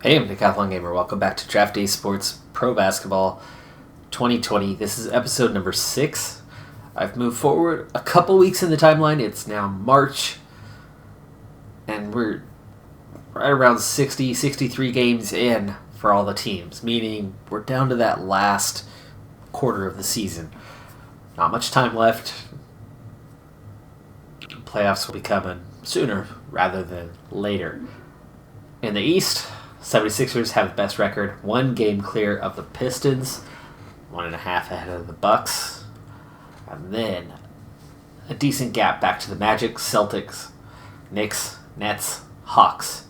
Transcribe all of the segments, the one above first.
Hey, I'm Decathlon Gamer. Welcome back to Draft Day Sports Pro Basketball 2020. This is episode number 6. I've moved forward a couple weeks in the timeline. It's now March, and we're right around 63 games in for all the teams, meaning we're down to that last quarter of the season. Not much time left. Playoffs will be coming sooner rather than later. In the East, 76ers have the best record, 1 game clear of the Pistons, 1.5 ahead of the Bucks, and then a decent gap back to the Magic, Celtics, Knicks, Nets, Hawks.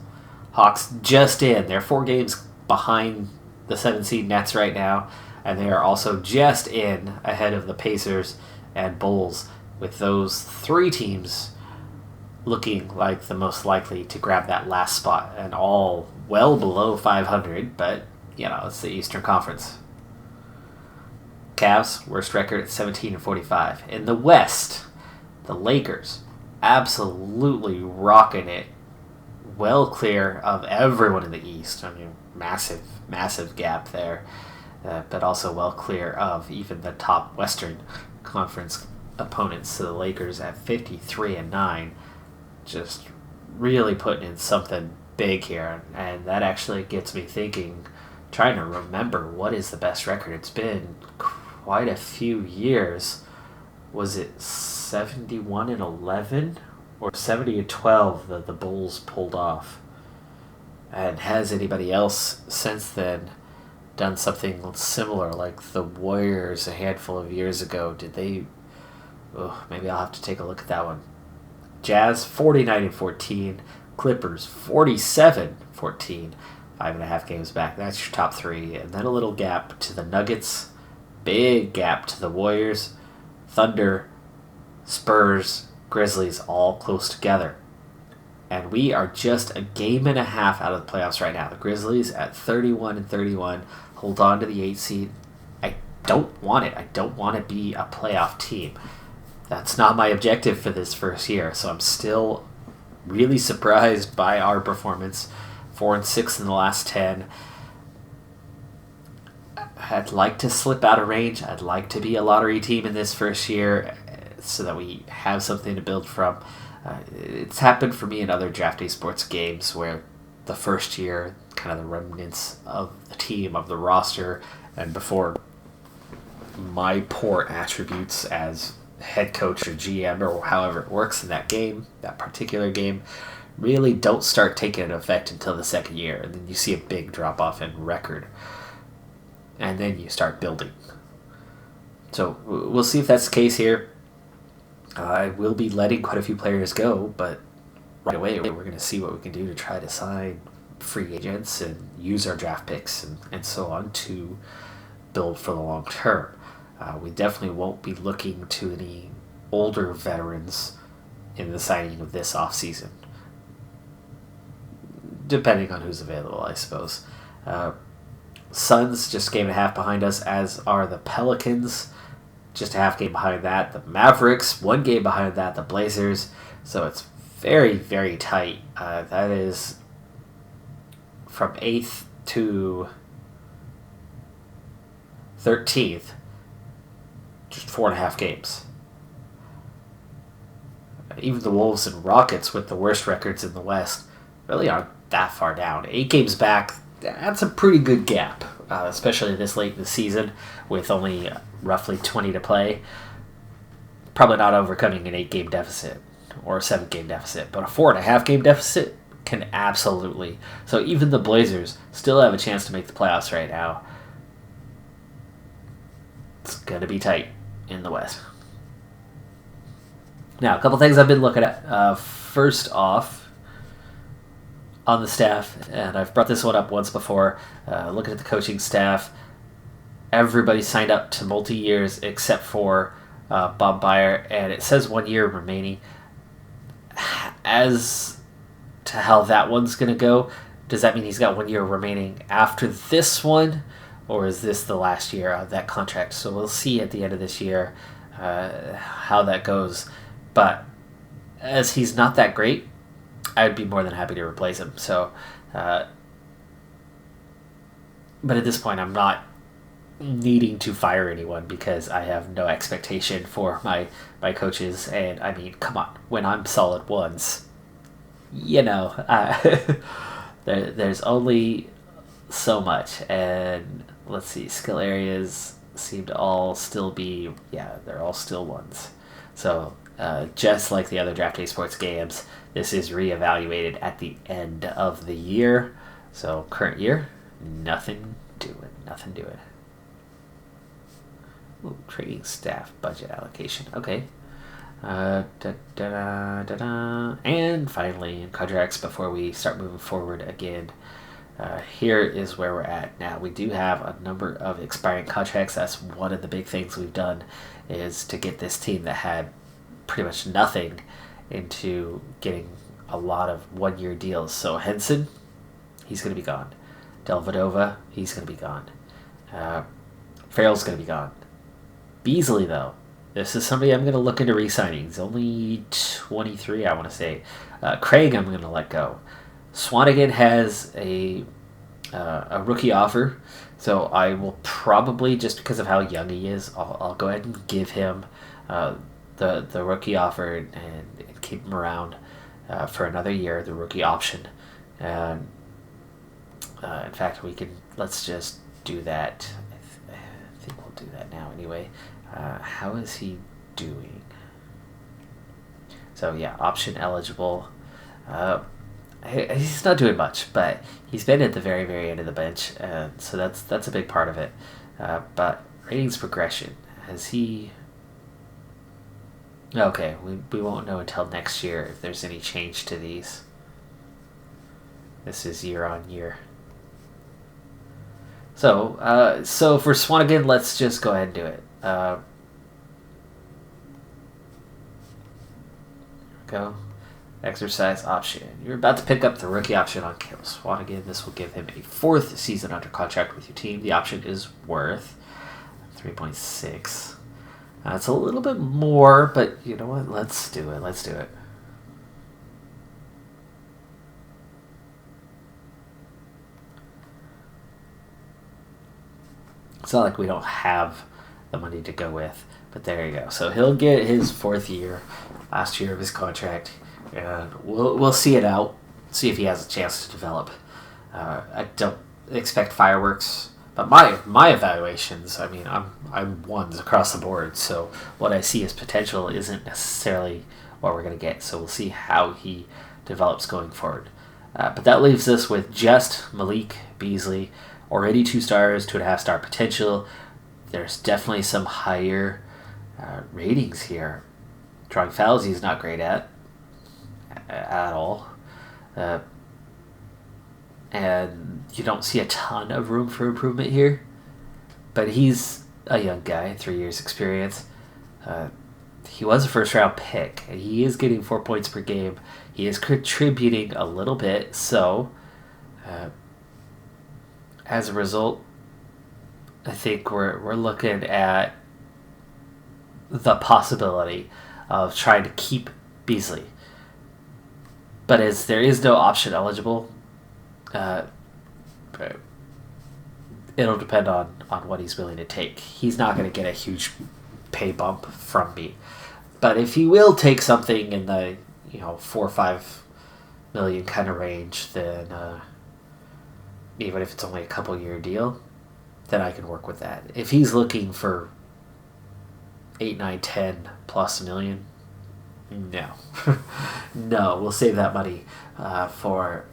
Hawks just in. They're 4 games behind the 7-seed Nets right now, and they are also just in ahead of the Pacers and Bulls, with those 3 teams looking like the most likely to grab that last spot, and all well below 500, but, it's the Eastern Conference. Cavs, worst record at 17-45. In the West, the Lakers, absolutely rocking it, well clear of everyone in the East. I mean, massive gap there, but also well clear of even the top Western Conference opponents. So the Lakers at 53-9, just really putting in something big here, and that actually gets me thinking, trying to remember what is the best record. It's been quite a few years. Was it 71-11 or 70-12 that the Bulls pulled off? And has anybody else since then done something similar, like the Warriors a handful of years ago? Did they? Maybe I'll have to take a look at that one. Jazz 49-14, Clippers 47-14, 5.5 games back. That's your top 3, and then a little gap to the Nuggets, big gap to the Warriors, Thunder, Spurs, Grizzlies, all close together. And we are just a game and a half out of the playoffs right now. The Grizzlies at 31-31 hold on to the 8 seed. I don't want it. I don't want to be a playoff team. That's not my objective for this first year, so I'm still really surprised by our performance. 4-6 in the last 10. I'd like to slip out of range. I'd like to be a lottery team in this first year so that we have something to build from. It's happened for me in other Draft Day Sports games where the first year, kind of the remnants of the team, of the roster, and before my poor attributes as head coach or GM or however it works in that game, that particular game, really don't start taking effect until the second year, and then you see a big drop off in record, and then you start building. So we'll see if that's the case here. I will be letting quite a few players go, but right away we're going to see what we can do to try to sign free agents and use our draft picks and so on to build for the long term. We definitely won't be looking to any older veterans in the signing of this offseason, depending on who's available, I suppose. Suns just a game and a half behind us, as are the Pelicans, just a half game behind that. The Mavericks, 1 game behind that. The Blazers, so it's very, very tight. That is from 8th to 13th. Just 4.5 games. Even the Wolves and Rockets, with the worst records in the West, really aren't that far down. 8 games back, that's a pretty good gap, especially this late in the season with only roughly 20 to play. Probably not overcoming an 8-game deficit or a 7-game deficit, but a 4.5 game deficit can absolutely. So even the Blazers still have a chance to make the playoffs right now. It's going to be tight in the West. Now, a couple things I've been looking at. First off, on the staff, and I've brought this one up once before, looking at the coaching staff, everybody signed up to multi-years except for Bob Byer, and it says 1 year remaining. As to how that one's going to go, does that mean he's got 1 year remaining after this one? Or is this the last year of that contract? So we'll see at the end of this year how that goes. But as he's not that great, I'd be more than happy to replace him. So But at this point, I'm not needing to fire anyone because I have no expectation for my coaches. And I mean, come on, when I'm solid ones, you know, there's only so much. And let's see, skill areas seem to all still be, yeah, they're all still ones. So just like the other Draft Day Sports games, this is reevaluated at the end of the year. So current year, nothing doing, nothing doing. Ooh, trading staff budget allocation. Okay. And finally, in contracts, before we start moving forward again, here is where we're at now. We do have a number of expiring contracts. That's one of the big things we've done, is to get this team that had pretty much nothing into getting a lot of one-year deals. So Henson, he's going to be gone. Delvedova, he's going to be gone. Farrell's going to be gone. Beasley, though, this is somebody I'm going to look into re-signing. He's only 23, I want to say. Craig, I'm going to let go. Swanigan has a rookie offer, so I will probably, just because of how young he is, I'll go ahead and give him the rookie offer and keep him around for another year, the rookie option. And in fact, let's just do that. I think we'll do that now anyway. How is he doing? So yeah, option eligible. He's not doing much, but he's been at the very, very end of the bench, and so that's a big part of it. But ratings progression, has he? Okay, we won't know until next year if there's any change to these. This is year on year. So for Swanigan, let's just go ahead and do it. Go. Exercise option. You're about to pick up the rookie option on Caleb Swanigan. This will give him a 4th season under contract with your team. The option is worth 3.6. It's a little bit more, but you know what? Let's do it. Let's do it. It's not like we don't have the money to go with, but there you go. So he'll get his 4th year, last year of his contract, and we'll see it out, see if he has a chance to develop. I don't expect fireworks, but my evaluations, I mean, I'm ones across the board, so what I see as potential isn't necessarily what we're going to get. So we'll see how he develops going forward. But that leaves us with just Malik Beasley, already 2 stars, 2.5 star potential. There's definitely some higher ratings here. Drawing fouls, he's not great at all. And you don't see a ton of room for improvement here. But he's a young guy, 3 years experience. He was a first-round pick, and he is getting 4 points per game. He is contributing a little bit, so as a result, I think we're looking at the possibility of trying to keep Beasley. But as there is no option eligible, it'll depend on what he's willing to take. He's not going to get a huge pay bump from me. But if he will take something in the 4 or 5 million kind of range, then even if it's only a couple year deal, then I can work with that. If he's looking for 8, 9, 10 plus million, no. No, we'll save that money for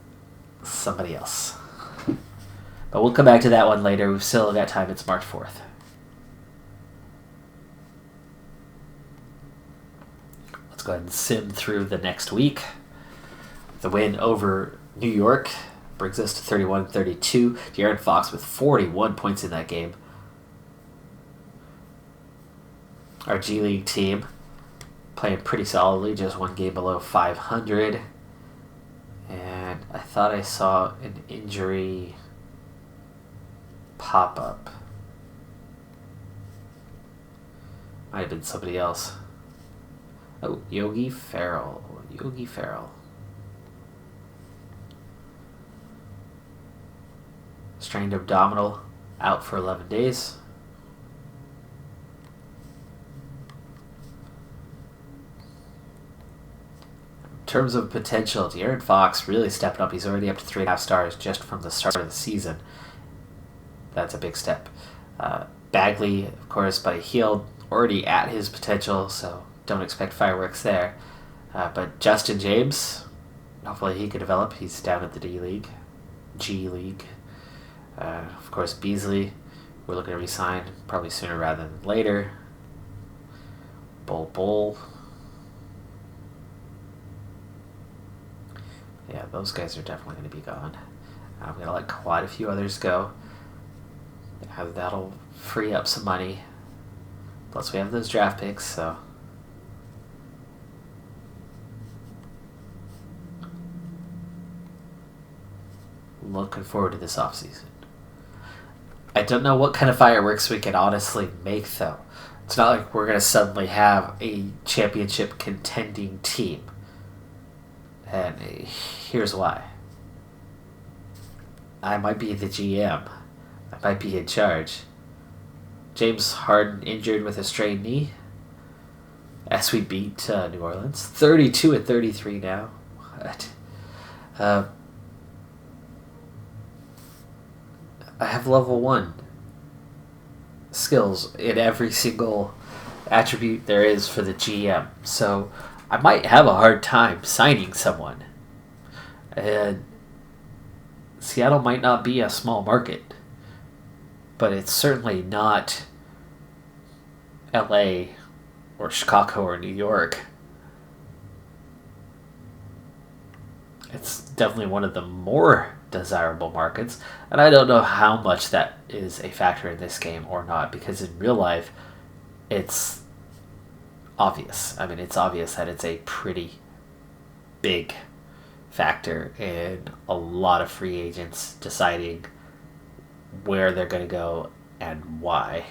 somebody else. But we'll come back to that one later. We've still got time. It's March 4th. Let's go ahead and sim through the next week. The win over New York brings us to 31-32. De'Aaron Fox with 41 points in that game. Our G League team playing pretty solidly, just 1 game below 500. And I thought I saw an injury pop up. Might have been somebody else. Oh, Yogi Ferrell. Strained abdominal, out for 11 days. In terms of potential, De'Aaron Fox really stepped up. He's already up to 3.5 stars just from the start of the season. That's a big step. Bagley, of course, but he healed, already at his potential, so don't expect fireworks there. But Justin James, hopefully he can develop. He's down at the G League. Of course, Beasley, we're looking to re-sign probably sooner rather than later. Bull. Yeah, those guys are definitely going to be gone. I'm going to let quite a few others go. That'll free up some money. Plus we have those draft picks, so... Looking forward to this offseason. I don't know what kind of fireworks we can honestly make, though. It's not like we're going to suddenly have a championship contending team. And here's why. I might be the GM. I might be in charge. James Harden injured with a strained knee as we beat New Orleans. 32-33 now. What? I have level 1 skills in every single attribute there is for the GM. So I might have a hard time signing someone. And Seattle might not be a small market, but it's certainly not LA or Chicago or New York. It's definitely one of the more desirable markets, and I don't know how much that is a factor in this game or not, because in real life it's obvious. I mean, it's obvious that it's a pretty big factor in a lot of free agents deciding where they're going to go and why.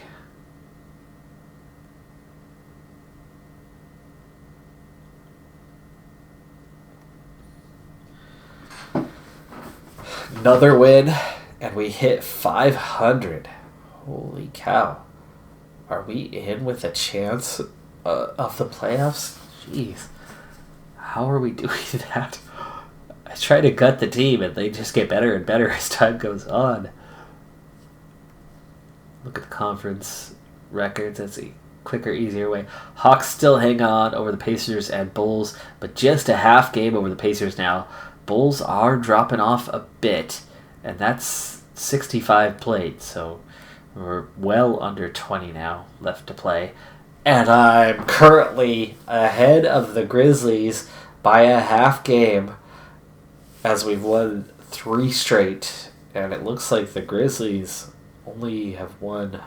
Another win, and we hit 500. Holy cow. Are we in with a chance of the playoffs? Jeez. How are we doing that? I try to gut the team, and they just get better and better as time goes on. Look at the conference records. That's a quicker, easier way. Hawks still hang on over the Pacers and Bulls, but just a half game over the Pacers now. Bulls are dropping off a bit, and that's 65 played, so we're well under 20 now left to play. And I'm currently ahead of the Grizzlies by a half game as we've won 3 straight, and it looks like the Grizzlies only have won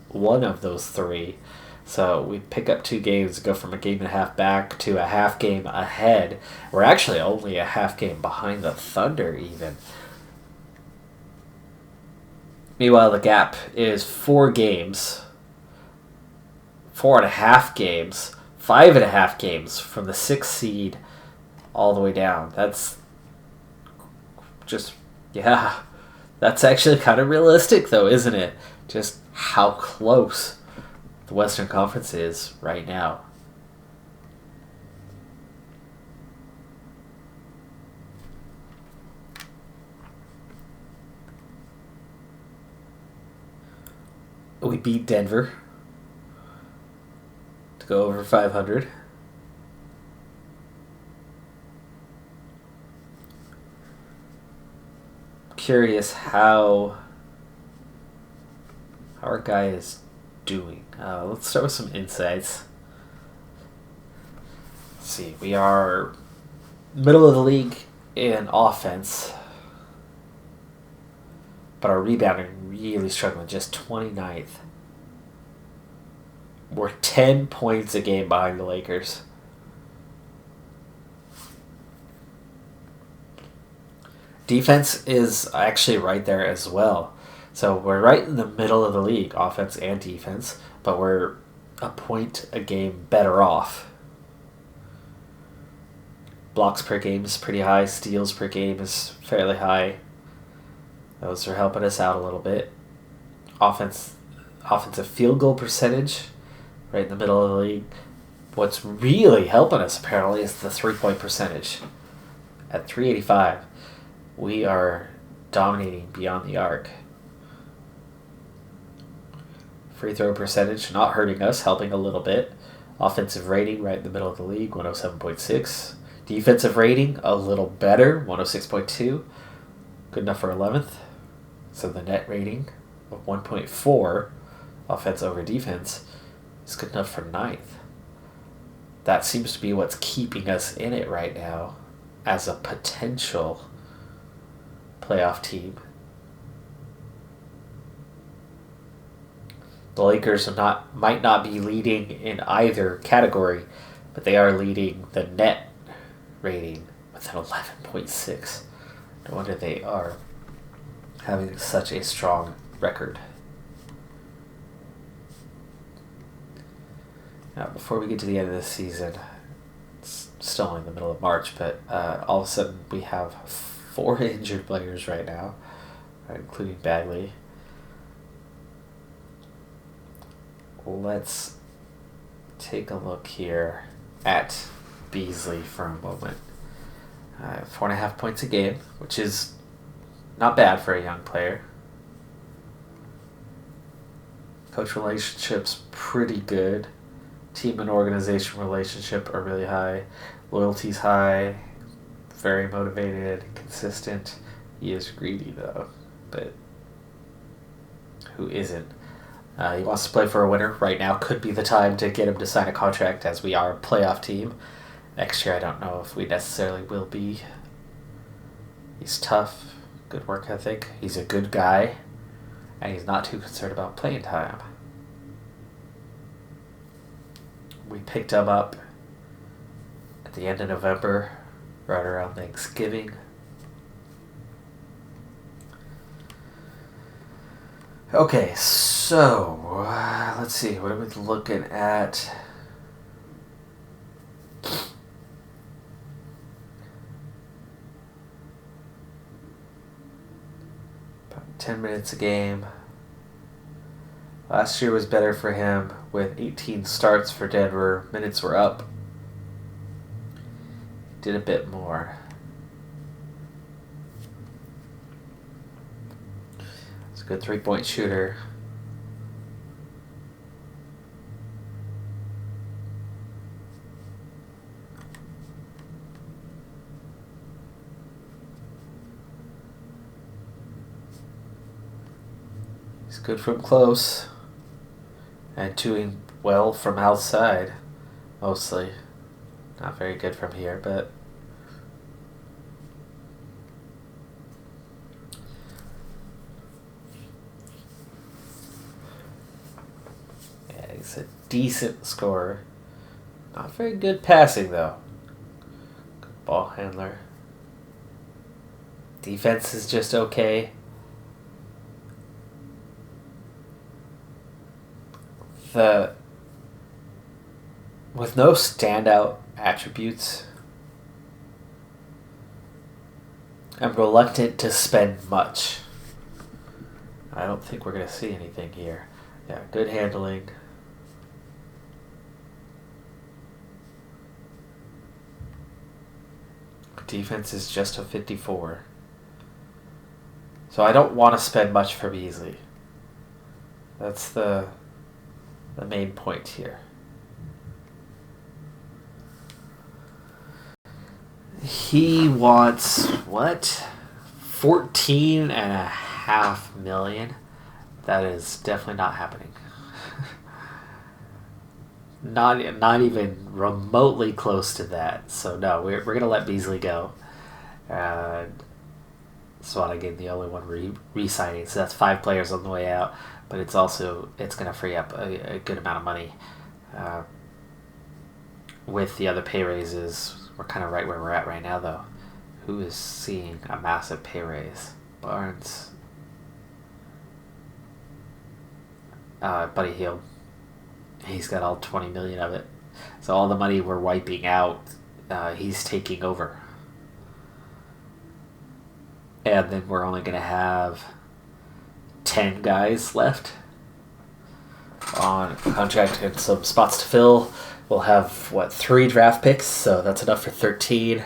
one of those 3. So we pick up 2 games, go from a game and a half back to a half game ahead. We're actually only a half game behind the Thunder even. Meanwhile, the gap is 4 games, 4.5 games, 5.5 games from the 6th seed all the way down. That's just, yeah, that's actually kind of realistic though, isn't it? Just how close the Western Conference is right now. We beat Denver to go over 500. Curious how our guy is doing. Let's start with some insights. Let's see, we are middle of the league in offense, but our rebounding really struggling, just 29th. We're 10 points a game behind the Lakers. Defense is actually right there as well. So we're right in the middle of the league, offense and defense, but we're a point a game better off. Blocks per game is pretty high. Steals per game is fairly high. Those are helping us out a little bit. Offensive field goal percentage, right in the middle of the league. What's really helping us, apparently, is the 3-point percentage. At 385, we are dominating beyond the arc. Free throw percentage, not hurting us, helping a little bit. Offensive rating, right in the middle of the league, 107.6. Defensive rating, a little better, 106.2. Good enough for 11th. So the net rating of 1.4, offense over defense, is good enough for 9th. That seems to be what's keeping us in it right now as a potential playoff team. The Lakers might not be leading in either category, but they are leading the net rating with an 11.6. No wonder they are having such a strong record. Now, before we get to the end of this season, it's still only in the middle of March, but all of a sudden we have 4 injured players right now, including Bagley. Let's take a look here at Beasley for a moment. 4.5 points a game, which is not bad for a young player. Coach relationships pretty good. Team and organization relationship are really high. Loyalty's high. Very motivated, consistent. He is greedy though, but who isn't? He wants to play for a winner. Right now could be the time to get him to sign a contract, as we are a playoff team. Next year I don't know if we necessarily will be. He's tough, good work ethic. He's a good guy, and he's not too concerned about playing time. We picked him up at the end of November, right around Thanksgiving. Okay, so let's see. What are we looking at? About 10 minutes a game. Last year was better for him with 18 starts for Denver. Minutes were up. Did a bit more. He's a good 3-point shooter. He's good from close. And doing well from outside, mostly. Not very good from here, but yeah, he's a decent scorer. Not very good passing, though. Good ball handler. Defense is just okay. With no standout attributes, I'm reluctant to spend much. I don't think we're going to see anything here. Yeah, good handling. Defense is just a 54. So I don't want to spend much for Beasley. That's the main point here. He wants, what? $14.5 million? That is definitely not happening. Not even remotely close to that. So no, we're going to let Beasley go. And Swan again, the only one re-signing. So that's 5 players on the way out. But it's going to free up a good amount of money. With the other pay raises, we're kind of right where we're at right now, though. Who is seeing a massive pay raise? Barnes. Buddy Hield. He's got all 20 million of it. So all the money we're wiping out, he's taking over. and then we're only going to have 10 guys left on contract and some spots to fill. We'll have, 3 draft picks, so that's enough for 13.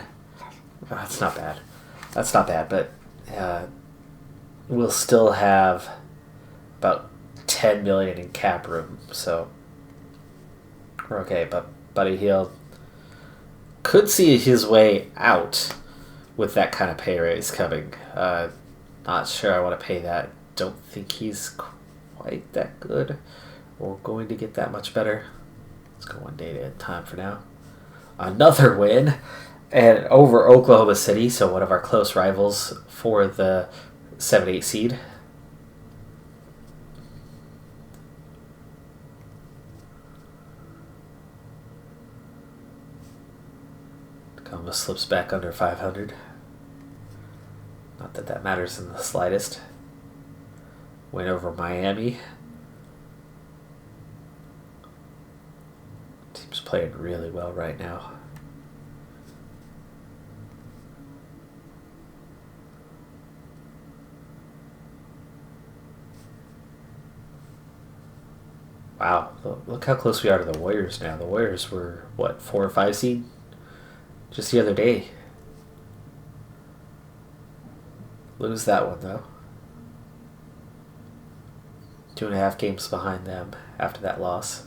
That's not bad. But we'll still have about $10 million in cap room, so we're okay. But Buddy Hield could see his way out with that kind of pay raise coming. Not sure I want to pay that. Don't think he's quite that good or going to get that much better. Let's go one day at a time for now. Another win and over Oklahoma City, so one of our close rivals for the 7-8 seed. Almost slips back under 500. Not that that matters in the slightest. Win over Miami. Team's playing really well right now. Wow, look how close we are to the Warriors now. The Warriors were, 4 or 5 seed? Just the other day. Lose that one, though. 2.5 games behind them after that loss.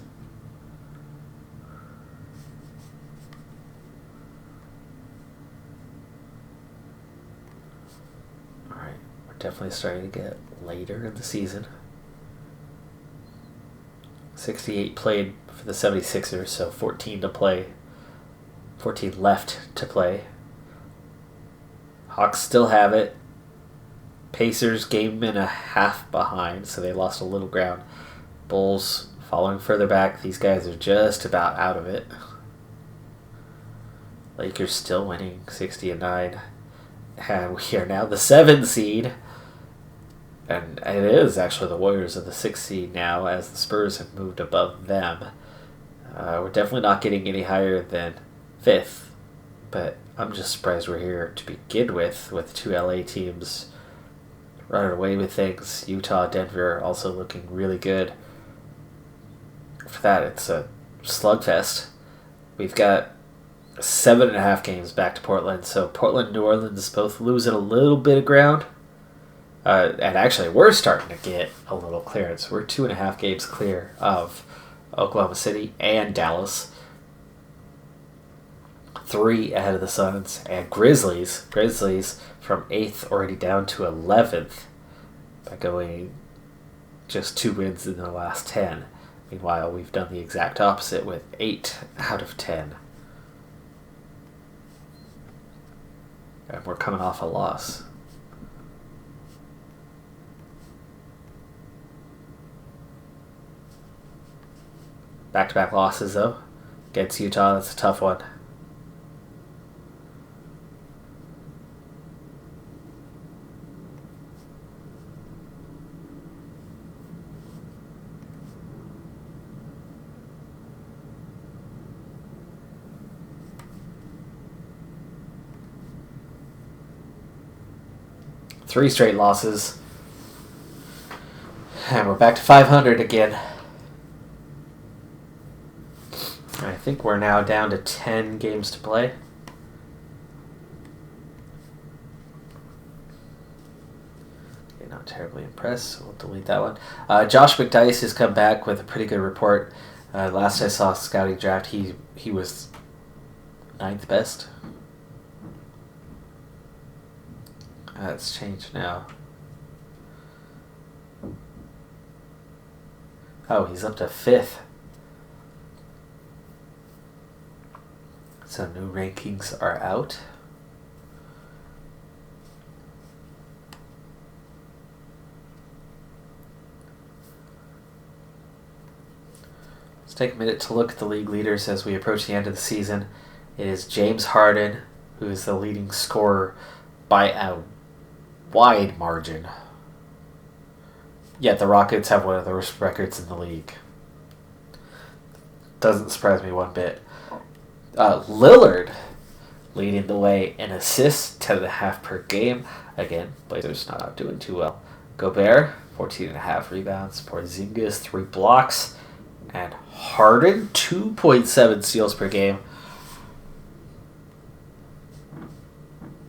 Alright, we're definitely starting to get later in the season. 68 played for the 76ers, so 14 to play. 14 left to play. Hawks still have it. Pacers game and a half behind, so they lost a little ground. Bulls following further back. These guys are just about out of it. Lakers still winning 60-9. And we are now the 7 seed. And it is actually the Warriors of the 6 seed now, as the Spurs have moved above them. We're definitely not getting any higher than 5th, but I'm just surprised we're here to begin with 2 LA teams running away with things. Utah, Denver also looking really good. For that, it's a slugfest. We've got 7.5 games back to Portland, so Portland and New Orleans both losing a little bit of ground. And actually, we're starting to get a little clearance. We're 2.5 games clear of Oklahoma City and Dallas. 3 ahead of the Suns, and Grizzlies from 8th already down to 11th by going just 2 wins in the last 10. Meanwhile, we've done the exact opposite with 8 out of 10. And we're coming off a loss. Back-to-back losses, though. Against Utah, that's a tough one. Three straight losses. And we're back to 500 again. I think we're now down to 10 games to play. Okay, not terribly impressed, so we'll delete that one. Josh McDyess has come back with a pretty good report. Last I saw scouting draft, he was 9th best. It's changed now. Oh, he's up to 5th. So new rankings are out. Let's take a minute to look at the league leaders as we approach the end of the season. It is James Harden, who is the leading scorer by a wide margin. Yet the Rockets have one of the worst records in the league. Doesn't surprise me one bit. Lillard leading the way in assists, 10.5 per game. Again, Blazers not doing too well. Gobert, 14.5 rebounds. Porzingis, 3 blocks. And Harden, 2.7 steals per game.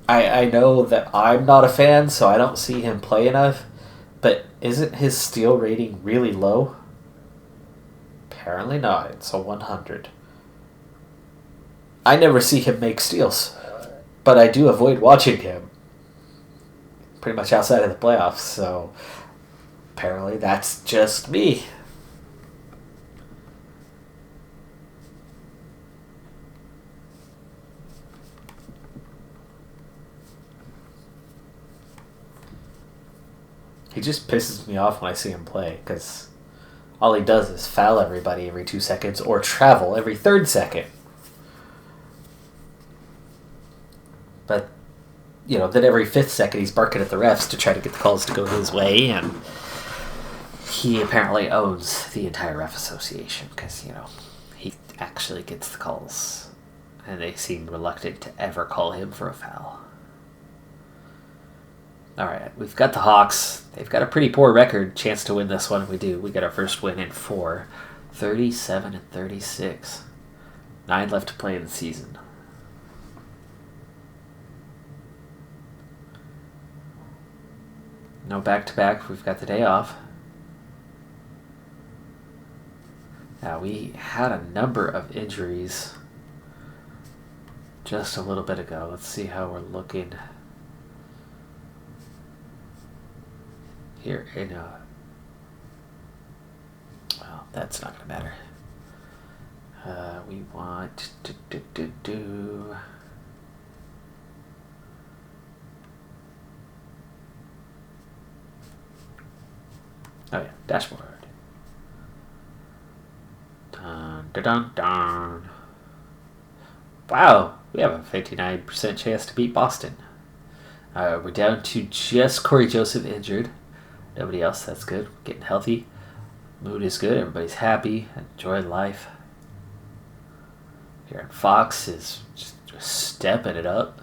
I know that I'm not a fan, so I don't see him play enough. But isn't his steal rating really low? Apparently not. It's a 100. I never see him make steals, but I do avoid watching him pretty much outside of the playoffs, so apparently that's just me. He just pisses me off when I see him play, because all he does is foul everybody every 2 seconds or travel every 3rd second. But, then every 5th second he's barking at the refs to try to get the calls to go his way, and he apparently owns the entire ref association, because, he actually gets the calls, and they seem reluctant to ever call him for a foul. Alright, we've got the Hawks. They've got a pretty poor record. Chance to win this one. We do. We got our first win in 4. 37-36. 9 left to play in the season. No back-to-back. We've got the day off. Now, we had a number of injuries just a little bit ago. Let's see how we're looking here in well, that's not gonna matter. We want to oh yeah, dashboard. Dun dun dun dun. Wow, we have a 59% chance to beat Boston. We're down to just Corey Joseph injured. Nobody else. That's good. Getting healthy. Mood is good. Everybody's happy. Enjoying life. Here, Fox is just stepping it up.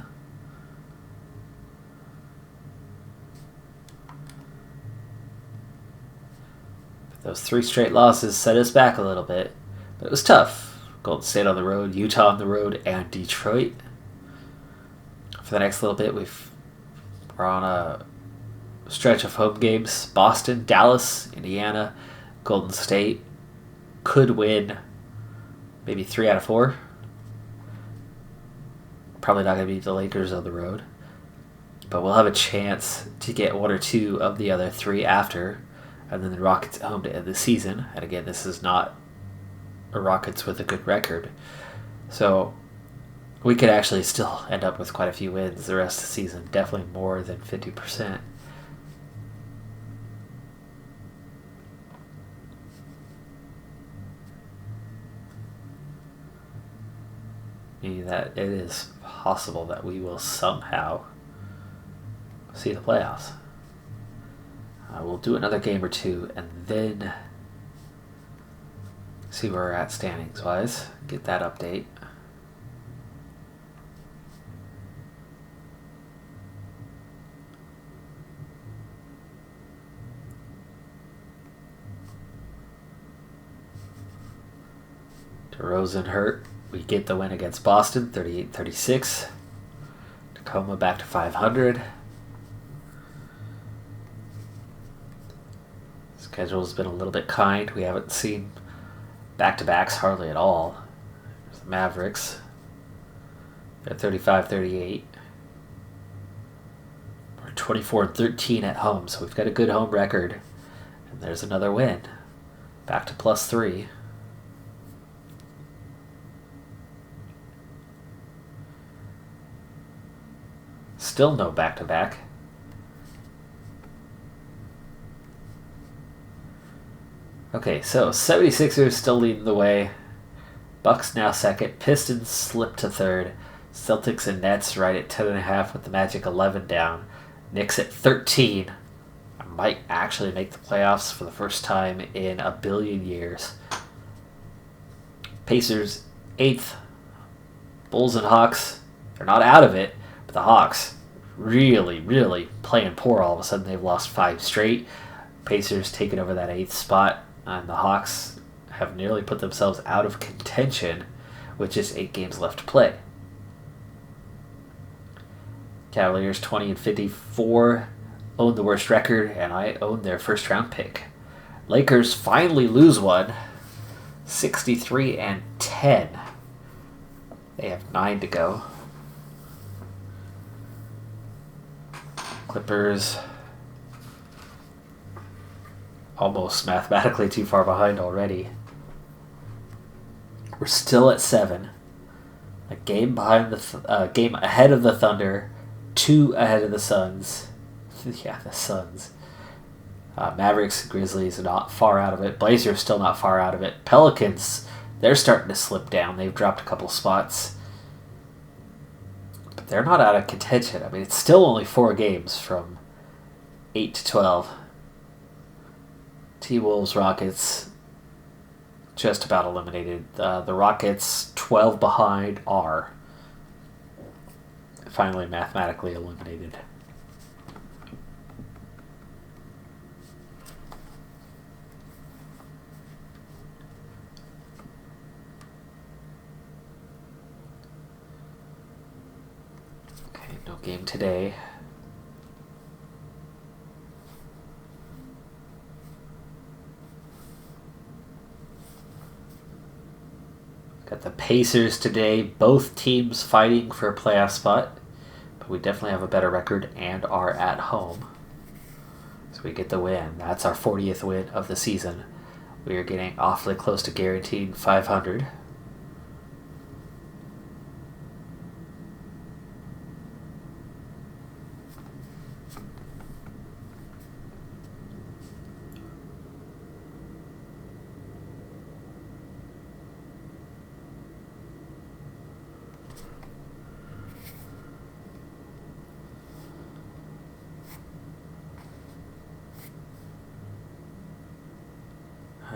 But those 3 straight losses set us back a little bit. But it was tough. Golden State on the road, Utah on the road, and Detroit. For the next little bit, we're on a stretch of home games. Boston, Dallas, Indiana, Golden State. Could win maybe 3 out of 4. Probably not going to beat the Lakers on the road. But we'll have a chance to get 1 or 2 of the other 3 after. And then the Rockets at home to end the season. And again, this is not a Rockets with a good record. So we could actually still end up with quite a few wins the rest of the season. Definitely more than 50%. Meaning that it is possible that we will somehow see the playoffs. We'll do another game or 2 and then see where we're at standings wise. Get that update. DeRozan hurt. We get the win against Boston, 38-36. Tacoma back to 500. Schedule's been a little bit kind. We haven't seen back-to-backs hardly at all. There's the Mavericks. They're 35-38. We're 24-13 at home, so we've got a good home record. And there's another win. Back to +3. Still no back-to-back. Okay, so 76ers still leading the way. Bucks now second. Pistons slip to third. Celtics and Nets right at 10.5 with the Magic 11 down. Knicks at 13. I might actually make the playoffs for the first time in a billion years. Pacers 8th. Bulls and Hawks They're not out of it, but the Hawks really, really playing poor all of a sudden. They've lost 5 straight. Pacers taking over that 8th spot, and the Hawks have nearly put themselves out of contention with just 8 games left to play. Cavaliers 20-54 own the worst record, and I own their first round pick. Lakers finally lose one, 63-10. They have 9 to go. Clippers almost mathematically too far behind already. We're still at 7. A game behind the game ahead of the Thunder, 2 ahead of the Suns. Yeah, the Suns. Mavericks and Grizzlies are not far out of it. Blazers still not far out of it. Pelicans, they're starting to slip down. They've dropped a couple spots. But they're not out of contention. I mean, it's still only 4 games from 8 to 12. T-Wolves, Rockets, just about eliminated. The Rockets, 12 behind, are finally mathematically eliminated. Okay, no game today. Got the Pacers today, both teams fighting for a playoff spot, but we definitely have a better record and are at home. So we get the win. That's our 40th win of the season. We are getting awfully close to guaranteed 500.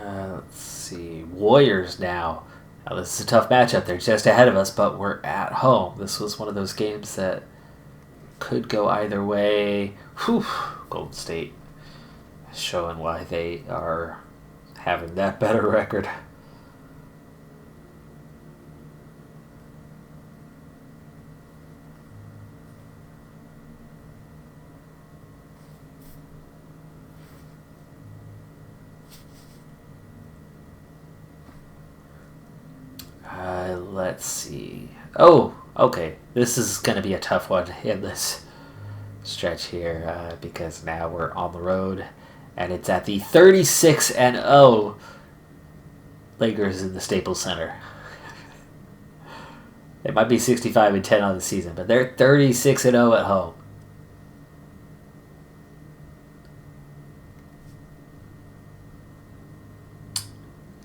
Let's see. Warriors now. Now, this is a tough matchup. They're just ahead of us, but we're at home. This was one of those games that could go either way. Whew. Golden State showing why they are having that better record. Let's see. Oh, okay. This is going to be a tough one in this stretch here because now we're on the road and it's at the 36-0 Lakers in the Staples Center. It might be 65-10 on the season, but they're 36-0 at home.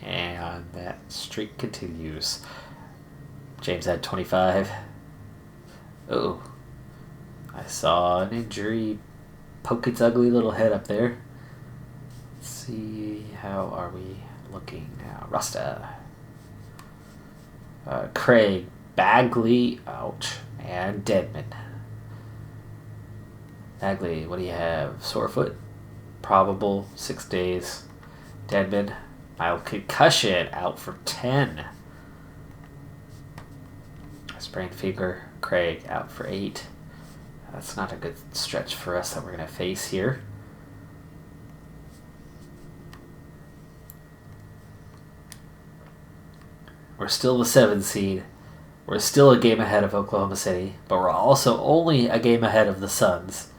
And that streak continues. James had 25. Oh, I saw an injury poke its ugly little head up there. Let's see, how are we looking now? Rasta. Craig, Bagley, ouch, and Deadman. Bagley, what do you have? Sore foot? Probable, 6 days. Deadman, mild concussion, out for 10. Sprained finger, Craig out for 8. That's not a good stretch for us that we're going to face here. We're still the 7th seed. We're still a game ahead of Oklahoma City, but we're also only a game ahead of the Suns.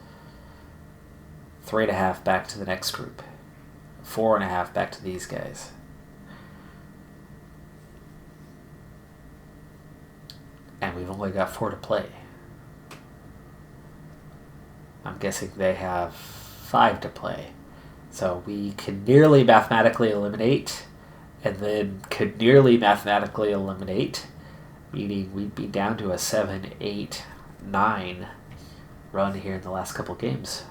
3.5 back to the next group. 4.5 back to these guys. And we've only got 4 to play. I'm guessing they have 5 to play. So we could nearly mathematically eliminate, and then could nearly mathematically eliminate, meaning we'd be down to a 7, 8, 9 run here in the last couple games.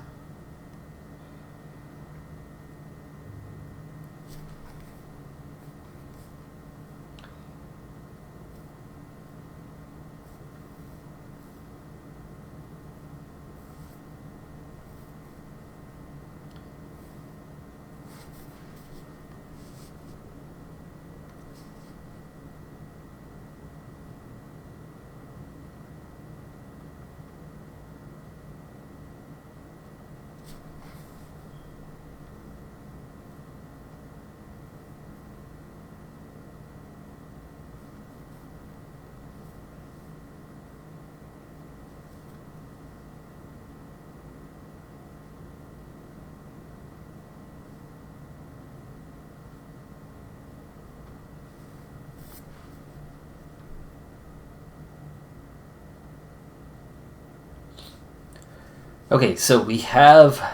Okay, so we have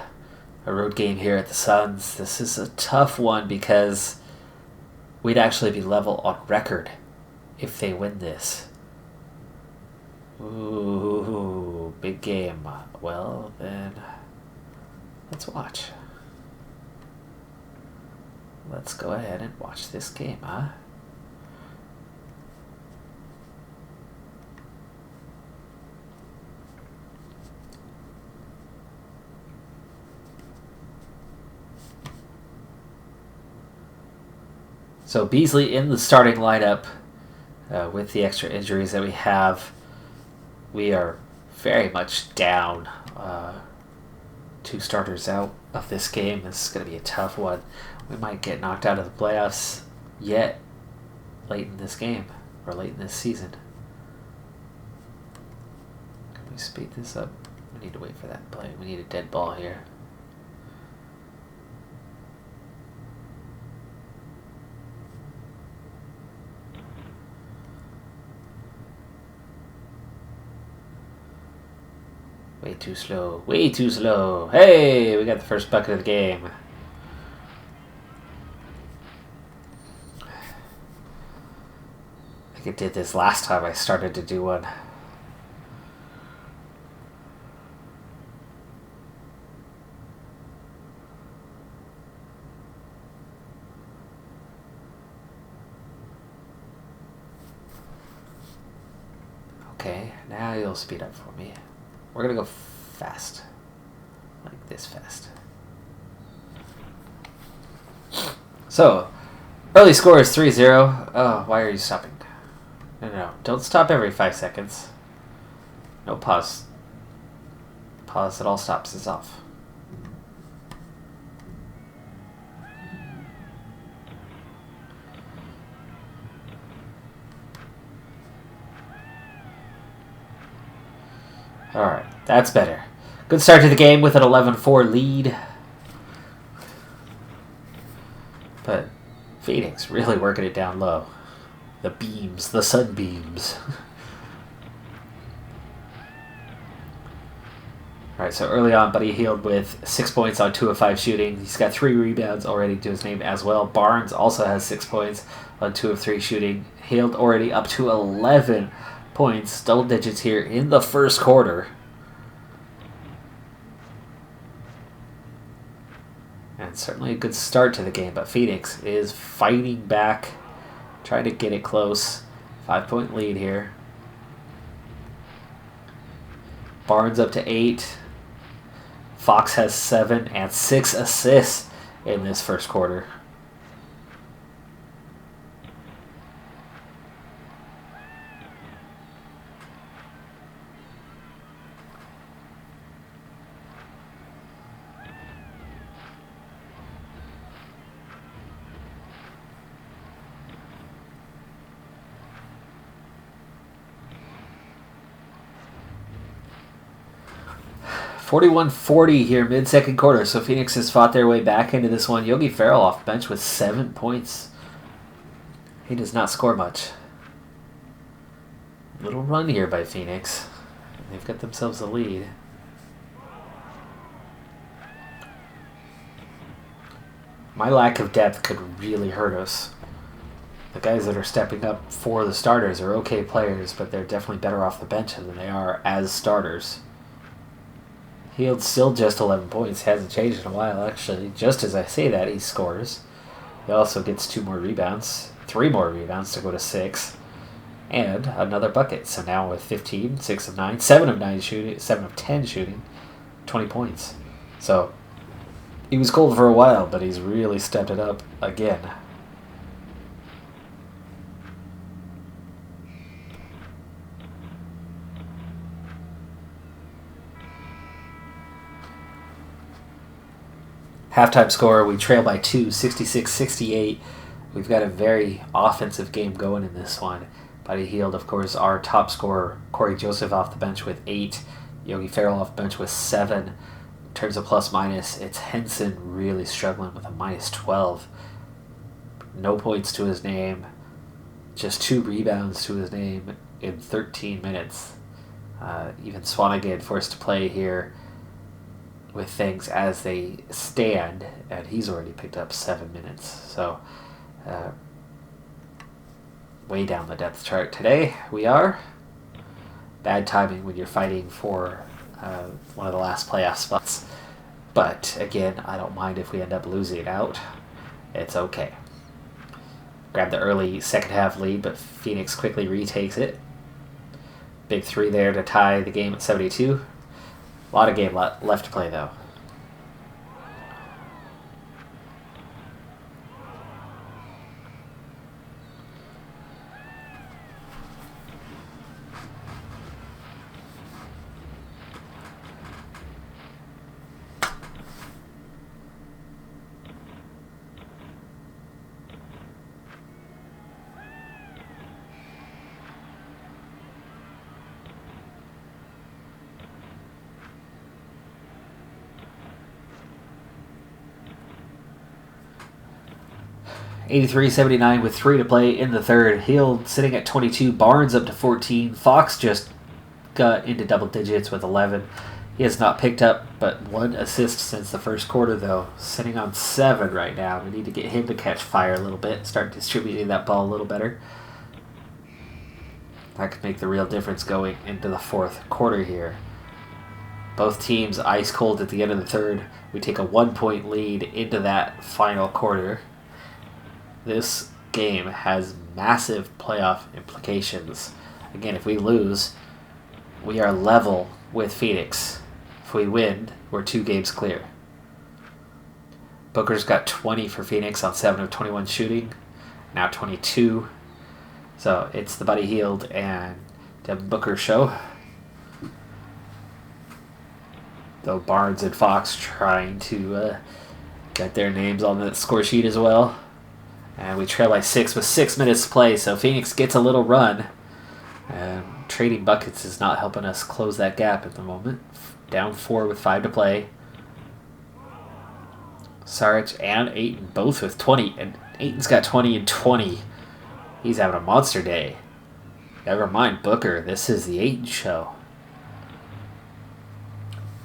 a road game here at the Suns. This is a tough one because we'd actually be level on record if they win this. Ooh, big game. Well, then, let's watch. Let's go ahead and watch this game, huh? So Beasley in the starting lineup with the extra injuries that we have. We are very much down. 2 starters out of this game. This is going to be a tough one. We might get knocked out of the playoffs yet late in this game or late in this season. Can we speed this up? We need to wait for that play. We need a dead ball here. Way too slow. Way too slow. Hey, we got the first bucket of the game. I think it did this last time I started to do one. Okay, now you'll speed up for me. We're going to go fast. Like this fast. So, early score is 3-0. Oh, why are you stopping? No. Don't stop every 5 seconds. No pause. Pause at all stops is off. Alright, that's better. Good start to the game with an 11-4 lead. But Phoenix really working it down low. The beams, the sunbeams. Alright, so early on, Buddy Hield with 6 points on 2 of 5 shooting. He's got 3 rebounds already to his name as well. Barnes also has 6 points on 2 of 3 shooting. Hield already up to 11 points, double digits here in the first quarter. And certainly a good start to the game, but Phoenix is fighting back, trying to get it close. 5-point lead here. Barnes up to 8. Fox has 7 and 6 assists in this first quarter. .41-40 here, mid-second quarter. So Phoenix has fought their way back into this one. Yogi Ferrell off the bench with 7 points. He does not score much. Little run here by Phoenix. They've got themselves a lead. My lack of depth could really hurt us. The guys that are stepping up for the starters are okay players, but they're definitely better off the bench than they are as starters. Hield's still just 11 points. Hasn't changed in a while, actually. Just as I say that, he scores. He also gets 2 more rebounds. 3 more rebounds to go to 6. And another bucket. So now with 15, 6 of 9, 7 of 9 shooting, 7 of 10 shooting, 20 points. So he was cold for a while, but he's really stepped it up again. Halftime score, we trail by 2, 66-68. We've got a very offensive game going in this one. Buddy Hield, of course, our top scorer. Corey Joseph off the bench with 8. Yogi Ferrell off the bench with 7. In terms of plus-minus, it's Henson really struggling with a -12. No points to his name. Just 2 rebounds to his name in 13 minutes. Even Swanigan forced to play here. with things as they stand, and he's already picked up 7 minutes. So, way down the depth chart today we are. Bad timing when you're fighting for one of the last playoff spots. But again, I don't mind if we end up losing out. It's okay. Grab the early second half lead, but Phoenix quickly retakes it. Big 3 there to tie the game at 72. A lot of game left to play, though. (83-79) with 3 to play in the third. Hield sitting at 22. Barnes up to 14. Fox just got into double digits with 11. He has not picked up but 1 assist since the first quarter, though. Sitting on 7 right now. We need to get him to catch fire a little bit. Start distributing that ball a little better. That could make the real difference going into the fourth quarter here. Both teams ice cold at the end of the third. We take a 1-point lead into that final quarter. This game has massive playoff implications. Again, if we lose, we are level with Phoenix. If we win, we're 2 games clear. Booker's got 20 for Phoenix on 7 of 21 shooting. Now 22. So it's the Buddy Hield and Devin Booker show. Though Barnes and Fox trying to get their names on the score sheet as well. And we trail by 6 with 6 minutes to play, so Phoenix gets a little run. And trading buckets is not helping us close that gap at the moment. Down 4 with 5 to play. Saric and Ayton both with 20. And Ayton's got 20 and 20. He's having a monster day. Never mind Booker. This is the Ayton show.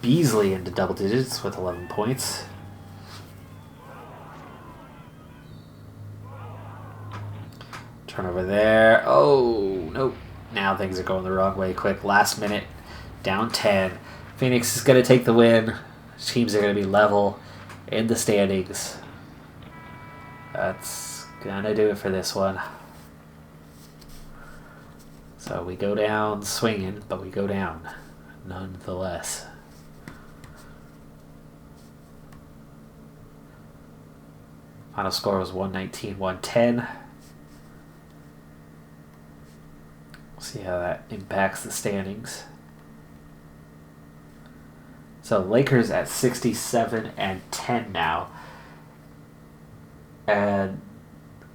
Beasley into double digits with 11 points. Turnover there. Oh, nope. Now things are going the wrong way quick. Last minute, down 10. Phoenix is going to take the win. Teams are going to be level in the standings. That's going to do it for this one. So we go down swinging, but we go down nonetheless. Final score was 119-110. See how that impacts the standings. So Lakers at 67-10 now. And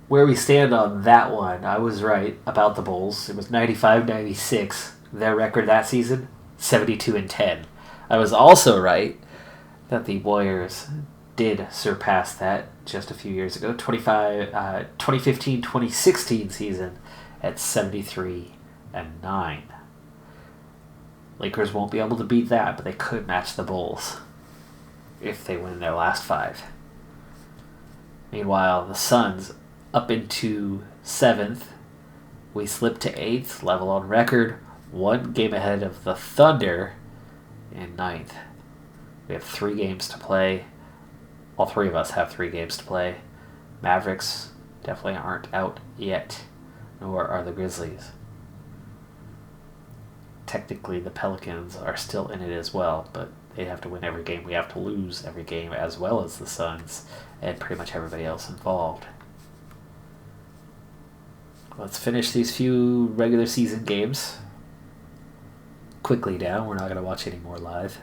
where we stand on that one, I was right about the Bulls. It was 95-96. Their record that season, 72-10. I was also right that the Warriors did surpass that just a few years ago. 2015-2016 season at 73-9. Lakers won't be able to beat that, but they could match the Bulls if they win their last 5. Meanwhile, the Suns up into 7th. We slip to 8th, level on record, 1 game ahead of the Thunder in 9th. We have 3 games to play. All 3 of us have 3 games to play. Mavericks definitely aren't out yet, nor are the Grizzlies. Technically, the Pelicans are still in it as well, but they have to win every game. We have to lose every game, as well as the Suns and pretty much everybody else involved. Let's finish these few regular season games quickly down. We're not going to watch any more live,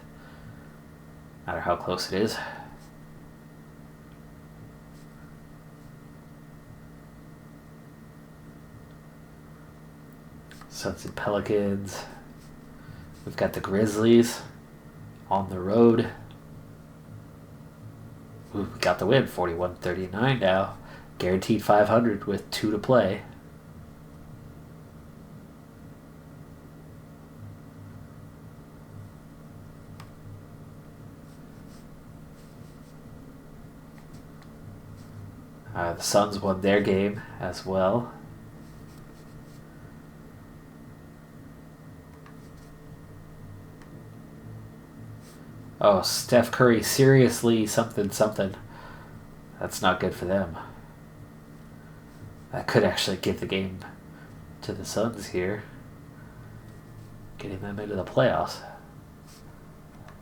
no matter how close it is. Suns and Pelicans. We've got the Grizzlies on the road. Ooh, we got the win, 41-39 now. Guaranteed 500 with 2 to play. The Suns won their game as well. Oh, Steph Curry, seriously, something. That's not good for them. That could actually give the game to the Suns here. Getting them into the playoffs.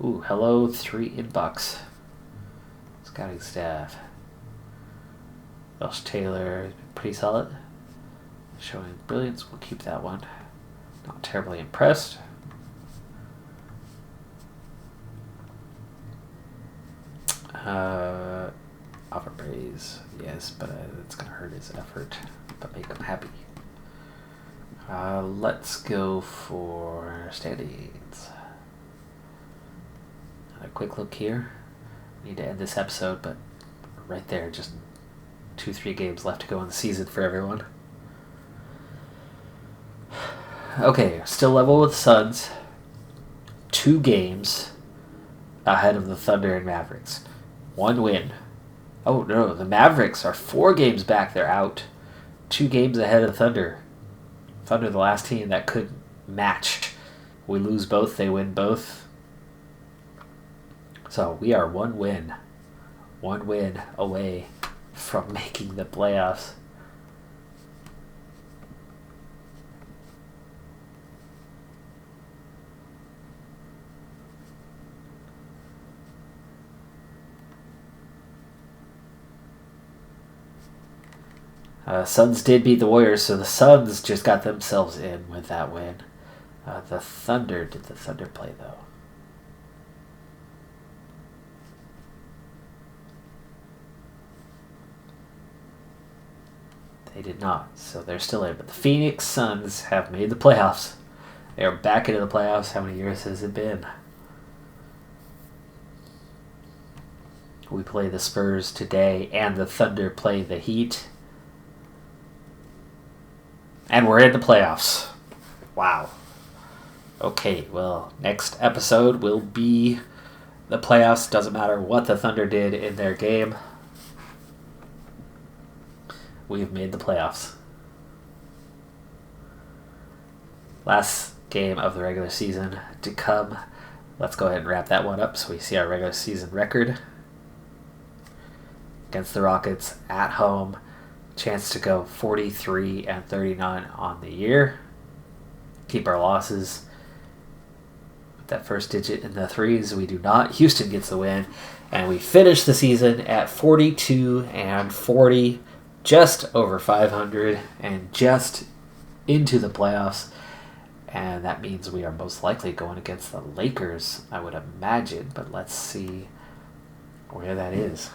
Ooh, hello, 3 inbox. Scouting staff. Welsh Taylor, pretty solid. Showing brilliance, we'll keep that one. Not terribly impressed. Offer praise, yes, but it's going to hurt his effort, but make him happy. Let's go for standings. A quick look here. Need to end this episode, but right there, just 2-3 games left to go in the season for everyone. Okay, still level with the Suns. 2 games ahead of the Thunder and Mavericks. 1 win. Oh no, the Mavericks are 4 games back. They're out. 2 games ahead of the Thunder. Thunder, the last team that could match. We lose both, they win both. So we are 1 win. 1 win away from making the playoffs. Suns did beat the Warriors, so the Suns just got themselves in with that win. The Thunder, did the Thunder play, though? They did not, so they're still in. But the Phoenix Suns have made the playoffs. They are back into the playoffs. How many years has it been? We play the Spurs today, and the Thunder play the Heat. And we're in the playoffs. Wow. Okay, well, next episode will be the playoffs. Doesn't matter what the Thunder did in their game. We've made the playoffs. Last game of the regular season to come. Let's go ahead and wrap that one up so we see our regular season record. Against the Rockets at home. Chance to go 43-39 on the year. Keep our losses. With that first digit in the 3s, we do not. Houston gets the win. And we finish the season at 42-40. Just over 500. And just into the playoffs. And that means we are most likely going against the Lakers, I would imagine. But let's see where that is.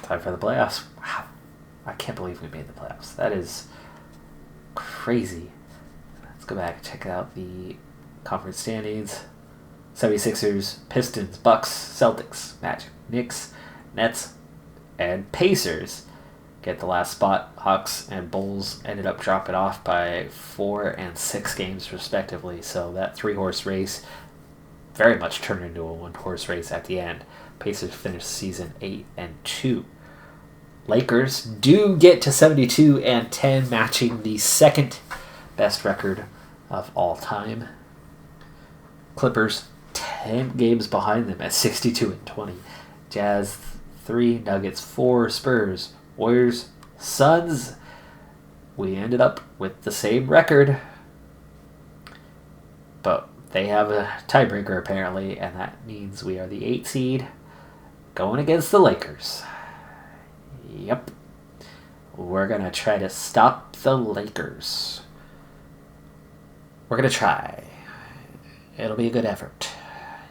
Time for the playoffs. Wow. I can't believe we made the playoffs. That is crazy. Let's go back and check out the conference standings. 76ers, Pistons, Bucks, Celtics, Magic, Knicks, Nets, and Pacers get the last spot. Hawks and Bulls ended up dropping off by 4 and 6 games respectively. So that 3-horse race very much turned into a 1-horse race at the end. Pacers finished the season 8-2. Lakers do get to 72-10, matching the second best record of all time. Clippers 10 games behind them at 62-20. Jazz 3, Nuggets 4, Spurs, Warriors, Suns. We ended up with the same record, but they have a tiebreaker apparently, and that means we are the 8th seed going against the Lakers. Yep. We're going to try to stop the Lakers. We're going to try. It'll be a good effort.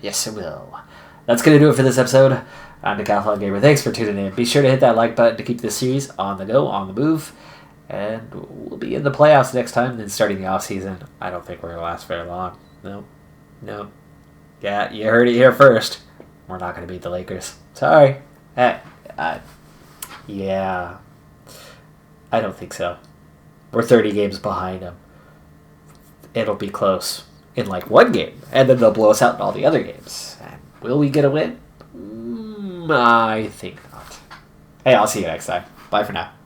Yes, it will. That's going to do it for this episode. I'm Decathlon Gamer. Thanks for tuning in. Be sure to hit that like button to keep this series on the go, on the move. And we'll be in the playoffs next time, then starting the offseason. I don't think we're going to last very long. No. Yeah, you heard it here first. We're not going to beat the Lakers. Sorry. Yeah, I don't think so. We're 30 games behind them. It'll be close in like 1 game, and then they'll blow us out in all the other games. And will we get a win? I think not. Hey, I'll see you next time. Bye for now.